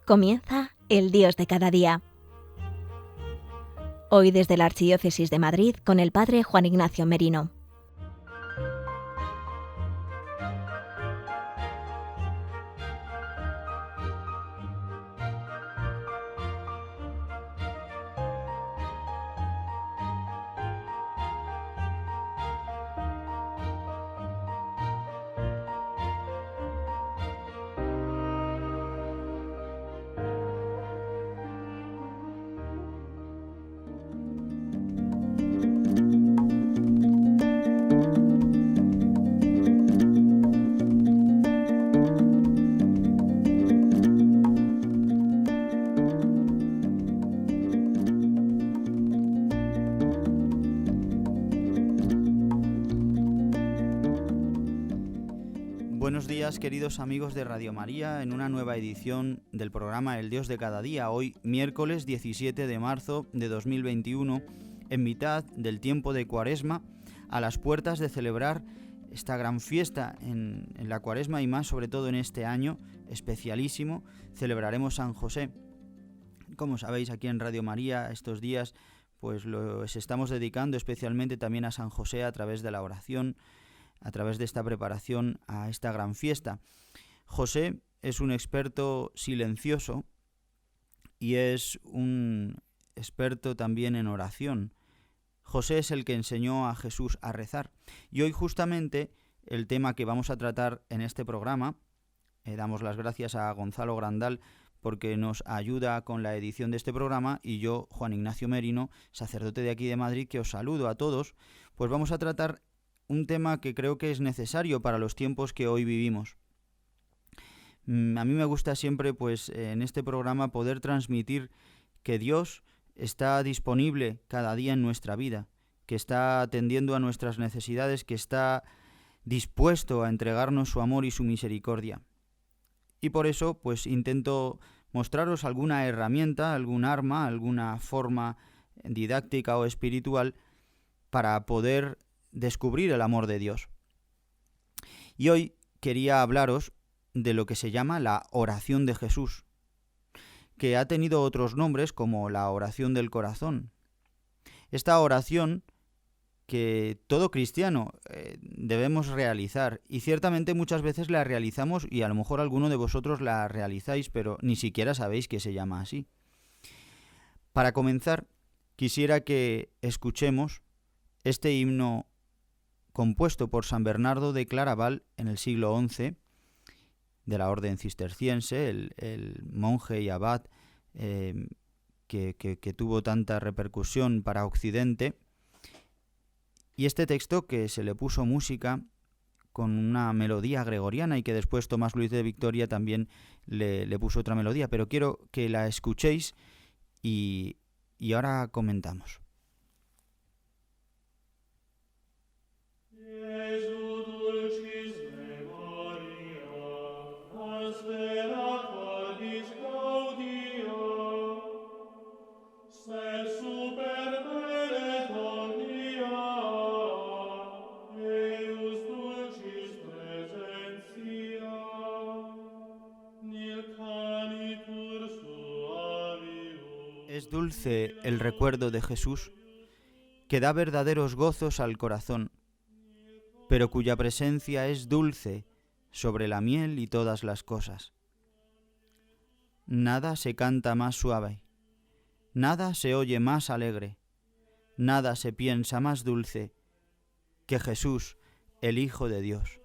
Comienza el Dios de cada día. Hoy desde la Archidiócesis de Madrid con el Padre Juan Ignacio Merino. Buenos días, queridos amigos de Radio María, en una nueva edición del programa El Dios de cada día, hoy miércoles 17 de marzo de 2021, en mitad del tiempo de Cuaresma, a las puertas de celebrar esta gran fiesta en la Cuaresma y más sobre todo en este año especialísimo, celebraremos San José. Como sabéis, aquí en Radio María estos días pues los estamos dedicando especialmente también a San José a través de la oración, a través de esta preparación a esta gran fiesta. José es un experto silencioso y es un experto también en oración. José es el que enseñó a Jesús a rezar. Y hoy justamente el tema que vamos a tratar en este programa, damos las gracias a Gonzalo Grandal porque nos ayuda con la edición de este programa, y yo, Juan Ignacio Merino, sacerdote de aquí de Madrid, que os saludo a todos, pues vamos a tratar un tema que creo que es necesario para los tiempos que hoy vivimos. A mí me gusta siempre, pues, en este programa poder transmitir que Dios está disponible cada día en nuestra vida, que está atendiendo a nuestras necesidades, que está dispuesto a entregarnos su amor y su misericordia. Y por eso, pues, intento mostraros alguna herramienta, algún arma, alguna forma didáctica o espiritual para poder descubrir el amor de Dios. Y hoy quería hablaros de lo que se llama la oración de Jesús, que ha tenido otros nombres como la oración del corazón. Esta oración que todo cristiano debemos realizar, y ciertamente muchas veces la realizamos y a lo mejor alguno de vosotros la realizáis, pero ni siquiera sabéis que se llama así. Para comenzar, quisiera que escuchemos este himno compuesto por San Bernardo de Claraval en el siglo XI, de la orden cisterciense, el monje y abad que tuvo tanta repercusión para Occidente, y este texto que se le puso música con una melodía gregoriana y que después Tomás Luis de Victoria también le puso otra melodía, pero quiero que la escuchéis y ahora comentamos. Es dulce el recuerdo de Jesús, que da verdaderos gozos al corazón, pero cuya presencia es dulce sobre la miel y todas las cosas. Nada se canta más suave, nada se oye más alegre, nada se piensa más dulce que Jesús, el Hijo de Dios.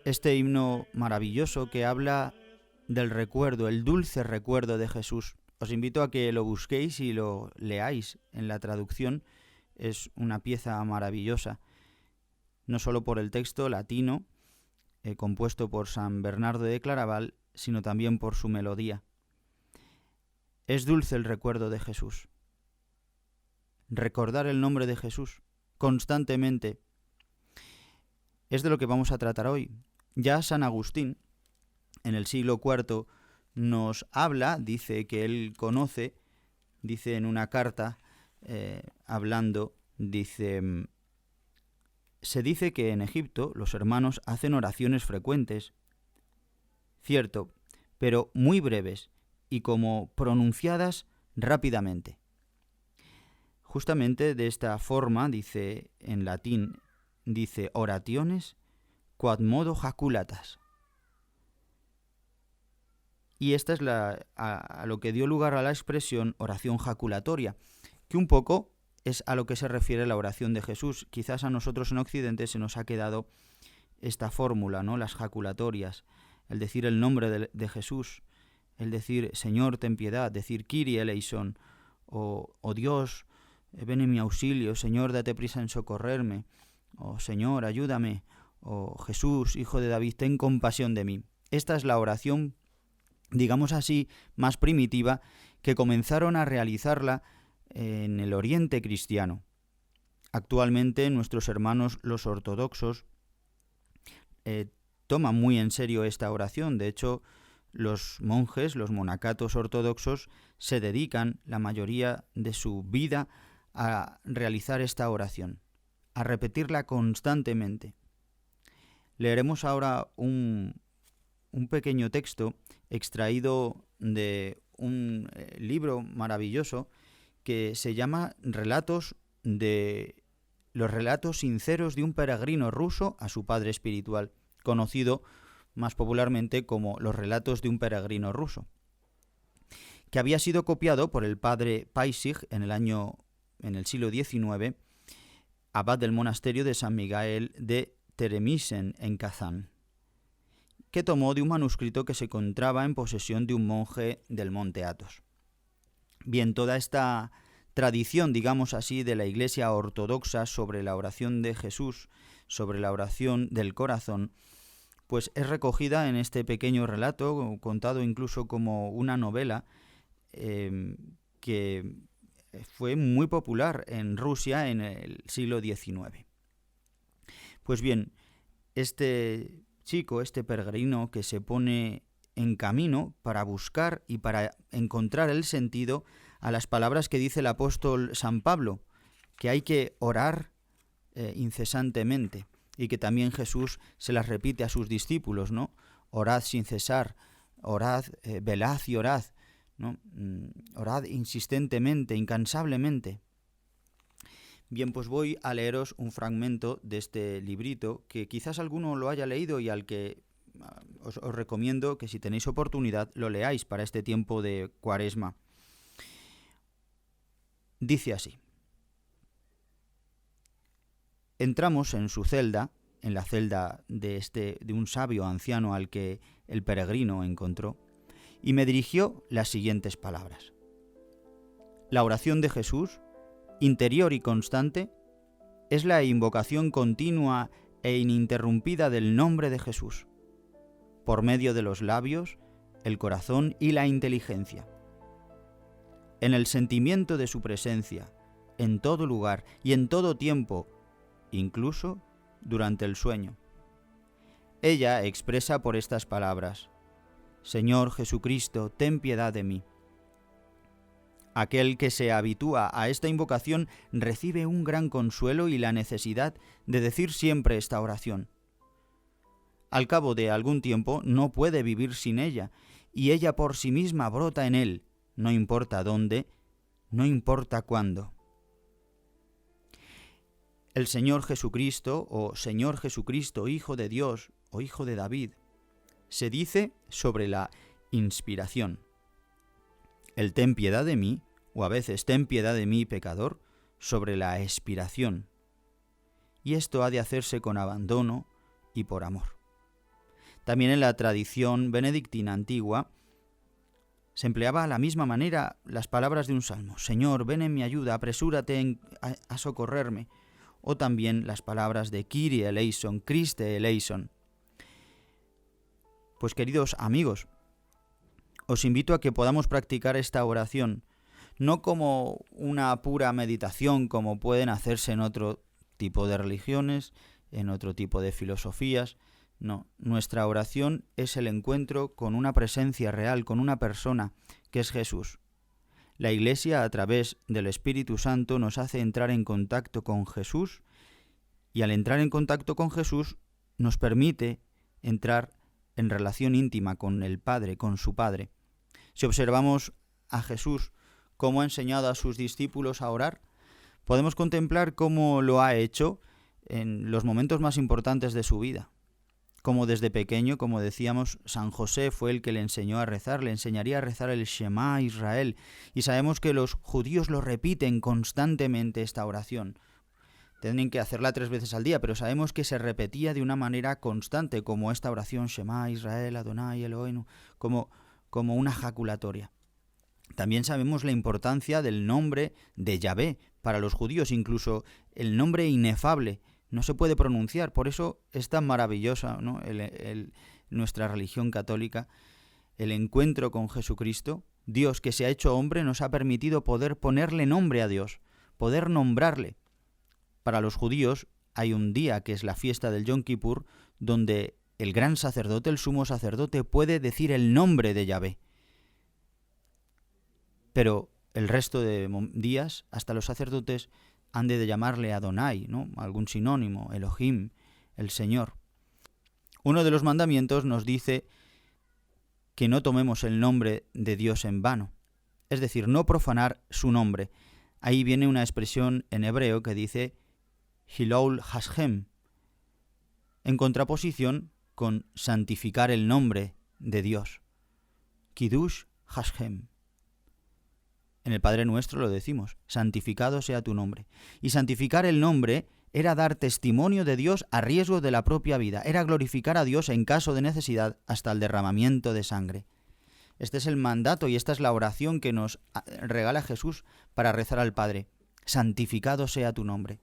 Este himno maravilloso que habla del recuerdo, el dulce recuerdo de Jesús. Os invito a que lo busquéis y lo leáis en la traducción. Es una pieza maravillosa, no solo por el texto latino, compuesto por San Bernardo de Claraval, sino también por su melodía. Es dulce el recuerdo de Jesús. Recordar el nombre de Jesús constantemente es de lo que vamos a tratar hoy. Ya San Agustín en el siglo IV, nos habla, dice que él conoce, dice en una carta, hablando, dice: se dice que en Egipto los hermanos hacen oraciones frecuentes, cierto, pero muy breves y como pronunciadas rápidamente. Justamente de esta forma, dice en latín, dice orationes quod modo jaculatas. Y esta es a lo que dio lugar a la expresión oración jaculatoria, que un poco es a lo que se refiere la oración de Jesús. Quizás a nosotros en Occidente se nos ha quedado esta fórmula, ¿no? Las jaculatorias, el decir el nombre de Jesús, el decir Señor, ten piedad, decir Kyrie eleison, o Dios, ven en mi auxilio, Señor, date prisa en socorrerme, o Señor, ayúdame, o Jesús, Hijo de David, ten compasión de mí. Esta es la oración, digamos así, más primitiva, que comenzaron a realizarla en el Oriente cristiano. Actualmente nuestros hermanos los ortodoxos toman muy en serio esta oración. De hecho, los monjes, los monacatos ortodoxos, se dedican la mayoría de su vida a realizar esta oración, a repetirla constantemente. Leeremos ahora un pequeño texto extraído de un libro maravilloso que se llama Los relatos sinceros de un peregrino ruso a su padre espiritual, conocido más popularmente como Los relatos de un peregrino ruso, que había sido copiado por el padre Paisig en el siglo XIX, abad del monasterio de San Miguel de Teremisen en Kazán, que tomó de un manuscrito que se encontraba en posesión de un monje del monte Athos. Bien, toda esta tradición, digamos así, de la Iglesia ortodoxa sobre la oración de Jesús, sobre la oración del corazón, pues es recogida en este pequeño relato, contado incluso como una novela, que fue muy popular en Rusia en el siglo XIX. Pues bien, este chico, este peregrino que se pone en camino para buscar y para encontrar el sentido a las palabras que dice el apóstol San Pablo, que hay que orar incesantemente, y que también Jesús se las repite a sus discípulos, ¿no? Orad sin cesar, orad, velad y orad, ¿no? Orad insistentemente, incansablemente. Bien, pues voy a leeros un fragmento de este librito que quizás alguno lo haya leído y al que os recomiendo que si tenéis oportunidad lo leáis para este tiempo de Cuaresma. Dice así: entramos en su celda, en la celda de un sabio anciano al que el peregrino encontró, y me dirigió las siguientes palabras: la oración de Jesús, interior y constante, es la invocación continua e ininterrumpida del nombre de Jesús, por medio de los labios, el corazón y la inteligencia. En el sentimiento de su presencia, en todo lugar y en todo tiempo, incluso durante el sueño. Ella expresa por estas palabras: Señor Jesucristo, ten piedad de mí. Aquel que se habitúa a esta invocación recibe un gran consuelo y la necesidad de decir siempre esta oración. Al cabo de algún tiempo no puede vivir sin ella, y ella por sí misma brota en él, no importa dónde, no importa cuándo. El Señor Jesucristo, o Señor Jesucristo, Hijo de Dios, o Hijo de David, se dice sobre la inspiración. El ten piedad de mí, o a veces ten piedad de mí, pecador, sobre la expiración. Y esto ha de hacerse con abandono y por amor. También en la tradición benedictina antigua se empleaba a la misma manera las palabras de un salmo: Señor, ven en mi ayuda, apresúrate a socorrerme. O también las palabras de Kyrie eleison, Christe eleison. Pues queridos amigos, os invito a que podamos practicar esta oración, no como una pura meditación como pueden hacerse en otro tipo de religiones, en otro tipo de filosofías, No, nuestra oración es el encuentro con una presencia real, con una persona, que es Jesús. La Iglesia, a través del Espíritu Santo, nos hace entrar en contacto con Jesús, y al entrar en contacto con Jesús nos permite entrar en relación íntima con el Padre, con su Padre. Si observamos a Jesús cómo ha enseñado a sus discípulos a orar, podemos contemplar cómo lo ha hecho en los momentos más importantes de su vida. Como desde pequeño, como decíamos, San José fue el que le enseñó a rezar, le enseñaría a rezar el Shema a Israel. Y sabemos que los judíos lo repiten constantemente esta oración. Tienen que hacerla 3 veces al día, pero sabemos que se repetía de una manera constante, como esta oración Shema Israel, Adonai Eloheinu, como una jaculatoria. También sabemos la importancia del nombre de Yahvé para los judíos, incluso el nombre inefable. No se puede pronunciar, por eso es tan maravillosa, ¿no? Nuestra religión católica. El encuentro con Jesucristo, Dios que se ha hecho hombre, nos ha permitido poder ponerle nombre a Dios, poder nombrarle. Para los judíos hay un día que es la fiesta del Yom Kippur, donde el gran sacerdote, el sumo sacerdote, puede decir el nombre de Yahvé. Pero el resto de días, hasta los sacerdotes han de llamarle Adonai, ¿no? Algún sinónimo, Elohim, el Señor. Uno de los mandamientos nos dice que no tomemos el nombre de Dios en vano, es decir, no profanar su nombre. Ahí viene una expresión en hebreo que dice Hilol Hashem, en contraposición con santificar el nombre de Dios, Kiddush Hashem. En el Padre Nuestro lo decimos, santificado sea tu nombre. Y santificar el nombre era dar testimonio de Dios a riesgo de la propia vida, era glorificar a Dios en caso de necesidad hasta el derramamiento de sangre. Este es el mandato y esta es la oración que nos regala Jesús para rezar al Padre. Santificado sea tu nombre.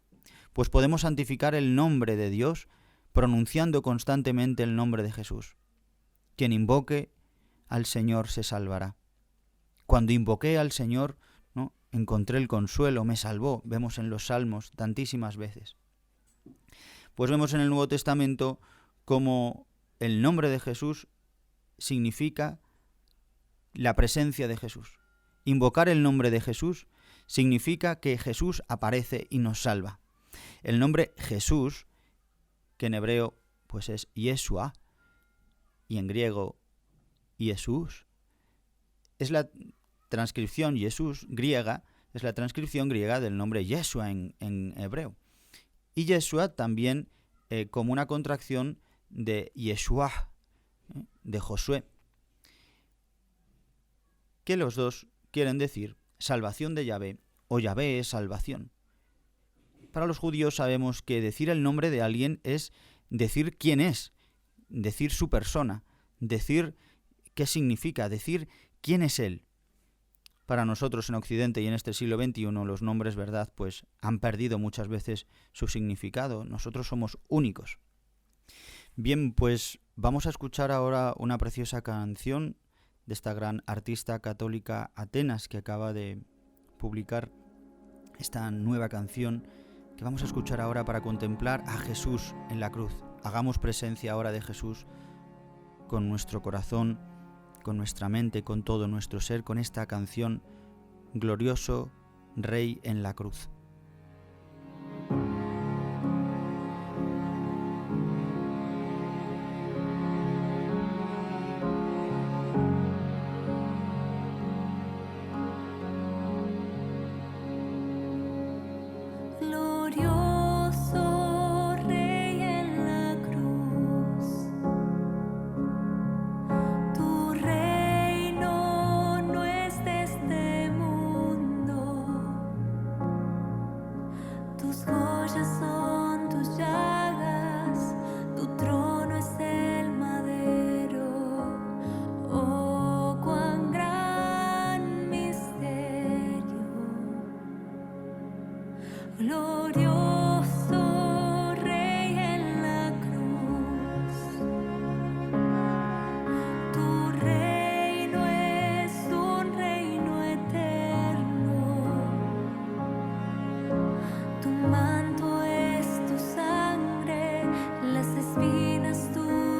Pues podemos santificar el nombre de Dios pronunciando constantemente el nombre de Jesús. Quien invoque al Señor se salvará. Cuando invoqué al Señor, ¿no?, encontré el consuelo, me salvó. Vemos en los Salmos tantísimas veces. Pues vemos en el Nuevo Testamento cómo el nombre de Jesús significa la presencia de Jesús. Invocar el nombre de Jesús significa que Jesús aparece y nos salva. El nombre Jesús, que en hebreo pues es Yeshua, y en griego Jesús, es la transcripción Jesús griega, es la transcripción griega del nombre Yeshua en hebreo. Y Yeshua también como una contracción de Yeshua, de Josué, que los dos quieren decir salvación de Yahvé o Yahvé es salvación. Para los judíos sabemos que decir el nombre de alguien es decir quién es, decir su persona, decir qué significa, decir quién es él. Para nosotros en Occidente y en este siglo XXI los nombres, ¿verdad?, pues han perdido muchas veces su significado. Nosotros somos únicos. Bien, pues vamos a escuchar ahora una preciosa canción de esta gran artista católica Atenas, que acaba de publicar esta nueva canción que vamos a escuchar ahora para contemplar a Jesús en la cruz. Hagamos presencia ahora de Jesús con nuestro corazón, con nuestra mente, con todo nuestro ser, con esta canción Glorioso Rey en la cruz. Tu manto es tu sangre, las espinas tu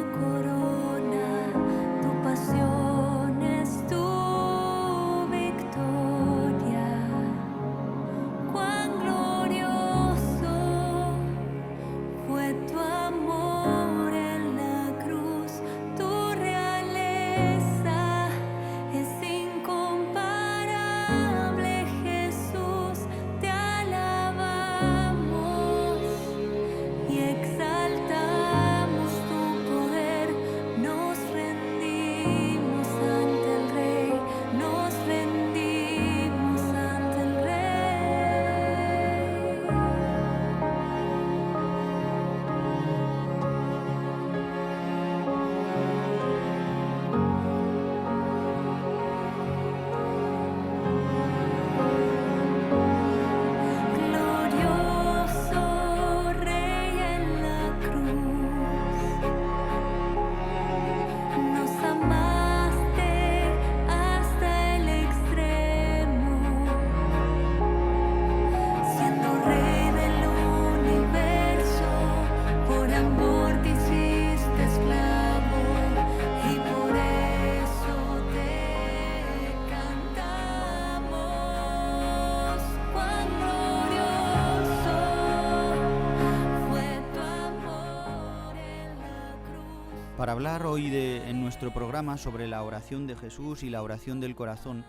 para hablar hoy en nuestro programa sobre la oración de Jesús y la oración del corazón,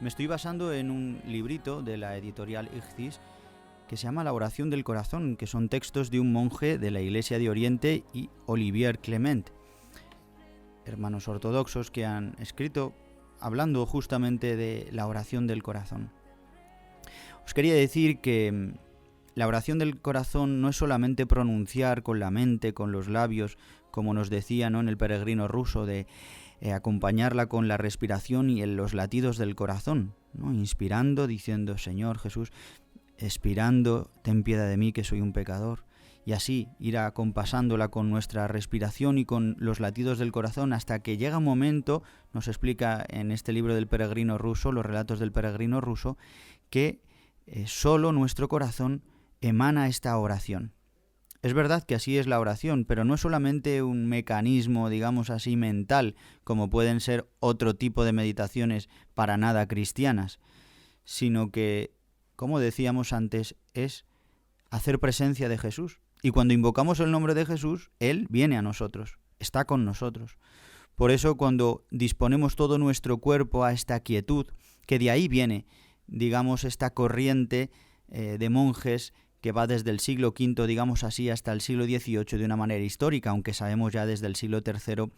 me estoy basando en un librito de la editorial Ichthys que se llama La oración del corazón, que son textos de un monje de la Iglesia de Oriente y Olivier Clement, hermanos ortodoxos que han escrito hablando justamente de la oración del corazón. Os quería decir que la oración del corazón no es solamente pronunciar con la mente, con los labios, como nos decía, ¿no?, en el peregrino ruso, de acompañarla con la respiración y en los latidos del corazón, ¿no?, inspirando, diciendo Señor Jesús, expirando, ten piedad de mí que soy un pecador, y así ir acompasándola con nuestra respiración y con los latidos del corazón hasta que llega un momento, nos explica en este libro del peregrino ruso, los relatos del peregrino ruso, que solo nuestro corazón emana esta oración. Es verdad que así es la oración, pero no es solamente un mecanismo, digamos así, mental, como pueden ser otro tipo de meditaciones para nada cristianas, sino que, como decíamos antes, es hacer presencia de Jesús. Y cuando invocamos el nombre de Jesús, Él viene a nosotros, está con nosotros. Por eso cuando disponemos todo nuestro cuerpo a esta quietud, que de ahí viene, digamos, esta corriente de monjes que va desde el siglo V, digamos así, hasta el siglo XVIII de una manera histórica, aunque sabemos ya desde el siglo III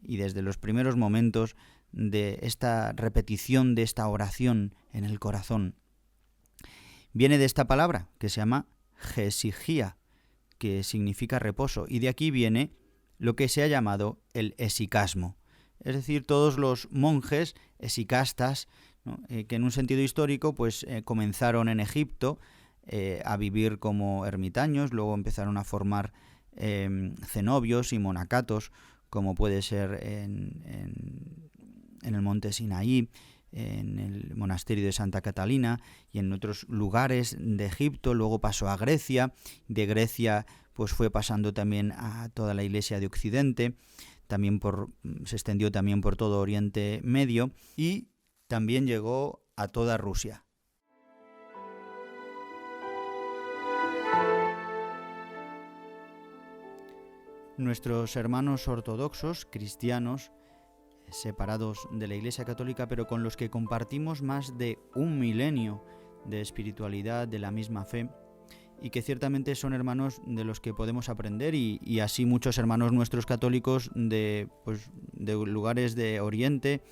y desde los primeros momentos de esta repetición de esta oración en el corazón. Viene de esta palabra que se llama jesijía, que significa reposo, y de aquí viene lo que se ha llamado el esicasmo. Es decir, todos los monjes esicastas, ¿no?, que en un sentido histórico pues comenzaron en Egipto a vivir como ermitaños, luego empezaron a formar cenobios y monacatos, como puede ser en el monte Sinaí, en el monasterio de Santa Catalina y en otros lugares de Egipto. Luego pasó a Grecia, de Grecia pues fue pasando también a toda la Iglesia de Occidente, se extendió también por todo Oriente Medio y también llegó a toda Rusia. Nuestros hermanos ortodoxos, cristianos, separados de la Iglesia Católica, pero con los que compartimos más de un milenio de espiritualidad, de la misma fe, y que ciertamente son hermanos de los que podemos aprender, y así muchos hermanos nuestros católicos de lugares de Oriente,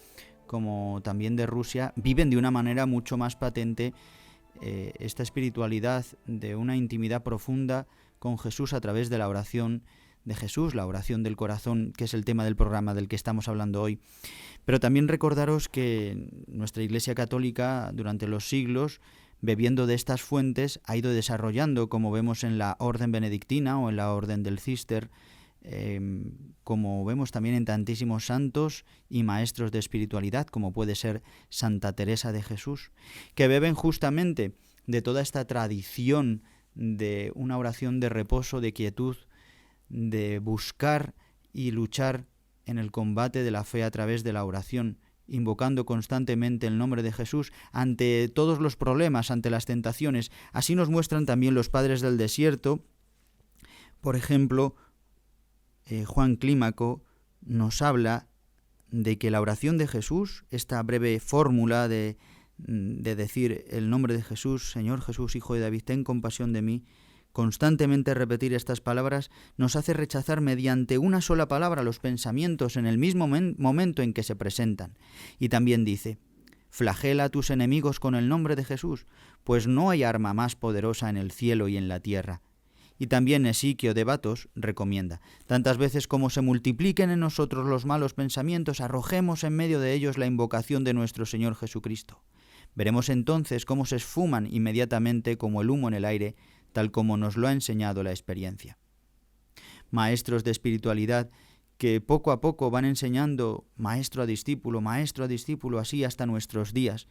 como también de Rusia, viven de una manera mucho más patente esta espiritualidad de una intimidad profunda con Jesús a través de la oración de Jesús, la oración del corazón, que es el tema del programa del que estamos hablando hoy. Pero también recordaros que nuestra Iglesia Católica durante los siglos, bebiendo de estas fuentes, ha ido desarrollando, como vemos en la Orden Benedictina o en la Orden del Císter, como vemos también en tantísimos santos y maestros de espiritualidad, como puede ser Santa Teresa de Jesús, que beben justamente de toda esta tradición de una oración de reposo, de quietud, de buscar y luchar en el combate de la fe a través de la oración, invocando constantemente el nombre de Jesús ante todos los problemas, ante las tentaciones. Así nos muestran también los padres del desierto. Por ejemplo, Juan Clímaco nos habla de que la oración de Jesús, esta breve fórmula de decir el nombre de Jesús, Señor Jesús, Hijo de David, ten compasión de mí, constantemente repetir estas palabras nos hace rechazar mediante una sola palabra los pensamientos en el mismo momento en que se presentan. Y también dice, flagela a tus enemigos con el nombre de Jesús, pues no hay arma más poderosa en el cielo y en la tierra. Y también Esiquio de Batos recomienda, tantas veces como se multipliquen en nosotros los malos pensamientos, arrojemos en medio de ellos la invocación de nuestro Señor Jesucristo. Veremos entonces cómo se esfuman inmediatamente como el humo en el aire, tal como nos lo ha enseñado la experiencia. Maestros de espiritualidad que poco a poco van enseñando maestro a discípulo, así hasta nuestros días.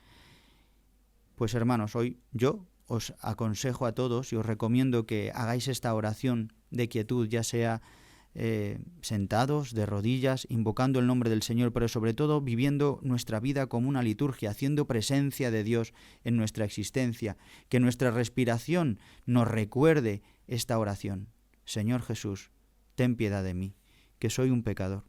Pues hermanos, hoy yo os aconsejo a todos y os recomiendo que hagáis esta oración de quietud, ya sea sentados, de rodillas, invocando el nombre del Señor, pero sobre todo viviendo nuestra vida como una liturgia, haciendo presencia de Dios en nuestra existencia, que nuestra respiración nos recuerde esta oración. Señor Jesús, ten piedad de mí, que soy un pecador.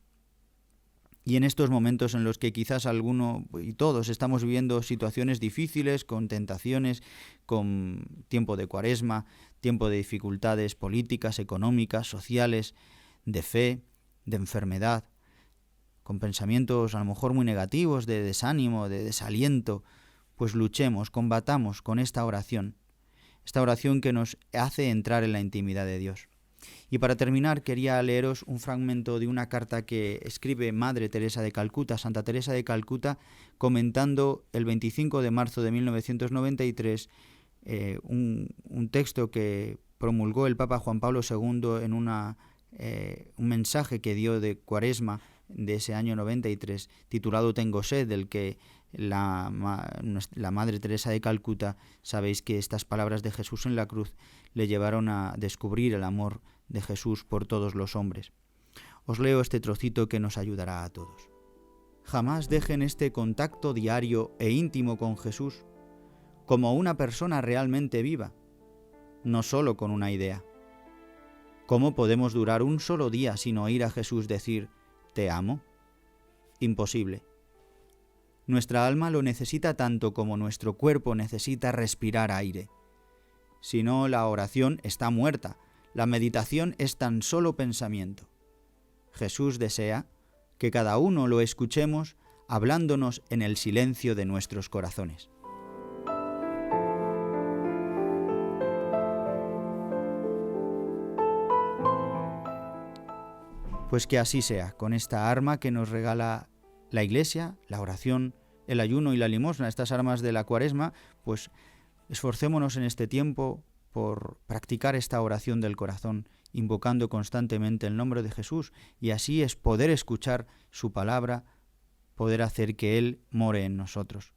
Y en estos momentos en los que quizás alguno y todos estamos viviendo situaciones difíciles, con tentaciones, con tiempo de cuaresma, tiempo de dificultades políticas, económicas, sociales, de fe, de enfermedad, con pensamientos a lo mejor muy negativos, de desánimo, de desaliento, pues luchemos, combatamos con esta oración que nos hace entrar en la intimidad de Dios. Y para terminar, quería leeros un fragmento de una carta que escribe Madre Teresa de Calcuta, Santa Teresa de Calcuta, comentando el 25 de marzo de 1993 un texto que promulgó el Papa Juan Pablo II en un mensaje que dio de Cuaresma de ese año 93, titulado Tengo sed, del que la Madre Teresa de Calcuta, sabéis que estas palabras de Jesús en la cruz le llevaron a descubrir el amor de Jesús por todos los hombres. Os leo este trocito que nos ayudará a todos. Jamás dejen este contacto diario e íntimo con Jesús como una persona realmente viva, no solo con una idea. ¿Cómo podemos durar un solo día sin oír a Jesús decir «Te amo»? Imposible. Nuestra alma lo necesita tanto como nuestro cuerpo necesita respirar aire. Si no, la oración está muerta, la meditación es tan solo pensamiento. Jesús desea que cada uno lo escuchemos hablándonos en el silencio de nuestros corazones. Pues que así sea, con esta arma que nos regala la Iglesia, la oración, el ayuno y la limosna, estas armas de la Cuaresma, pues esforcémonos en este tiempo por practicar esta oración del corazón, invocando constantemente el nombre de Jesús, y así es poder escuchar su palabra, poder hacer que Él more en nosotros.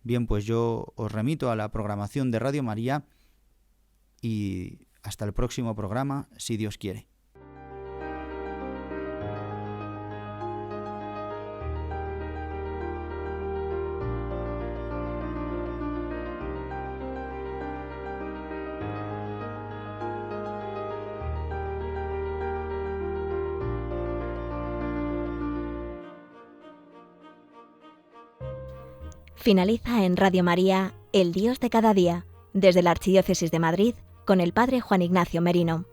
Bien, pues yo os remito a la programación de Radio María y hasta el próximo programa, si Dios quiere. Finaliza en Radio María, El Dios de cada día, desde la Archidiócesis de Madrid, con el Padre Juan Ignacio Merino.